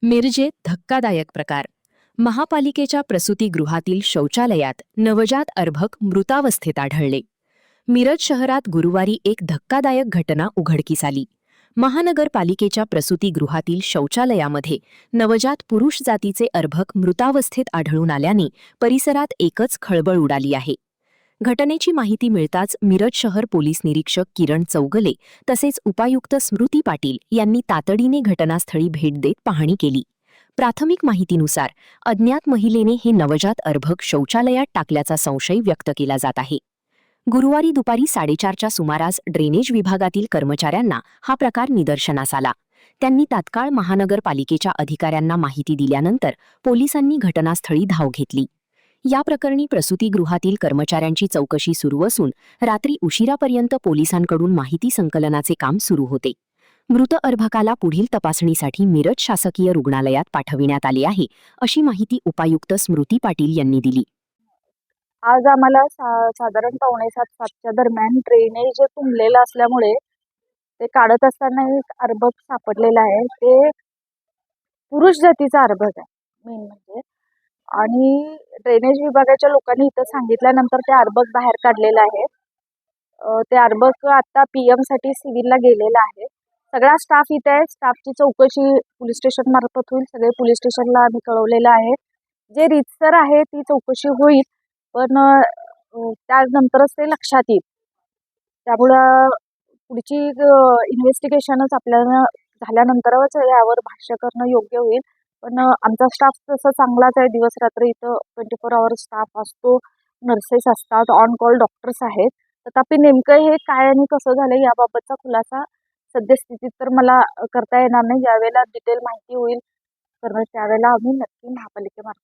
मिरजेत धक्कादायक प्रकार. महापालिकेच्या प्रसूतीगृहातील शौचालयात नवजात अर्भक मृतावस्थेत आढळले. मिरज शहरात गुरुवारी एक धक्कादायक घटना उघडकीस आली. महानगरपालिकेच्या प्रसूतीगृहातील शौचालयामध्ये नवजात पुरुष जातीचे अर्भक मृतावस्थेत आढळून आल्याने परिसरात एकच खळबळ उडाली आहे. घटनेची माहिती मिळताच मिरज शहर पोलीस निरीक्षक किरण चौगले तसेच उपायुक्त स्मृती पाटील यांनी तातडीने घटनास्थळी भेट देत पाहणी केली. प्राथमिक माहितीनुसार अज्ञात महिलेने हे नवजात अर्भक शौचालयात टाकल्याचा संशय व्यक्त केला जात आहे. गुरुवारी दुपारी 4:30च्या सुमारास ड्रेनेज विभागातील कर्मचाऱ्यांना हा प्रकार निदर्शनास आला. त्यांनी तात्काळ महानगरपालिकेच्या अधिकाऱ्यांना माहिती दिल्यानंतर पोलिसांनी घटनास्थळी धाव घेतली. या प्रकरणी प्रसूतीगृहातील कर्मचाऱ्यांची चौकशी सुरू असून रात्री उशिरापर्यंत पोलिसांकडून माहिती संकलनाचे काम सुरू होते. मृत अर्भकाला पुढील तपासणीसाठी मिरज शासकीय रुग्णालयात पाठविण्यात आले आहे, अशी माहिती उपायुक्त स्मृती पाटील यांनी दिली. आज आम्हाला साधारण 6:45-7च्या दरम्यान ड्रेनेज तुंबलेलं असल्यामुळे ते काढत असताना एक अर्भक सापडलेलं आहे. ते पुरुष जातीचा अर्भक आहे मेन म्हणजे. आणि ड्रेनेज विभागाच्या लोकांनी इथं सांगितल्यानंतर ते अर्भक बाहेर काढलेलं आहे. ते अर्भक आता PM साठी सिव्हिलला गेलेलं आहे. सगळा स्टाफ इथे आहे. स्टाफची चौकशी पोलीस स्टेशन मार्फत होईल. सगळे पोलीस स्टेशनला आम्ही कळवलेलं आहे. जे रीतसर आहे ती चौकशी होईल, पण त्यानंतरच ते लक्षात येईल. त्यामुळं पुढची इन्व्हेस्टिगेशनच आपल्याला झाल्यानंतरच यावर भाष्य करणं योग्य होईल. पण आमचा स्टाफ तसं चांगलाच आहे. दिवस रात्र इथं 24 आवर्स स्टाफ असतो, नर्सेस असतात, ऑन कॉल डॉक्टर्स आहेत. तथापि नेमकं हे काय आणि कसं झालं याबाबतचा खुलासा सद्यस्थितीत तर मला करता येणार नाही. ज्यावेळेला डिटेल माहिती होईल तर त्यावेळेला आम्ही नक्की महापालिकेमार्फत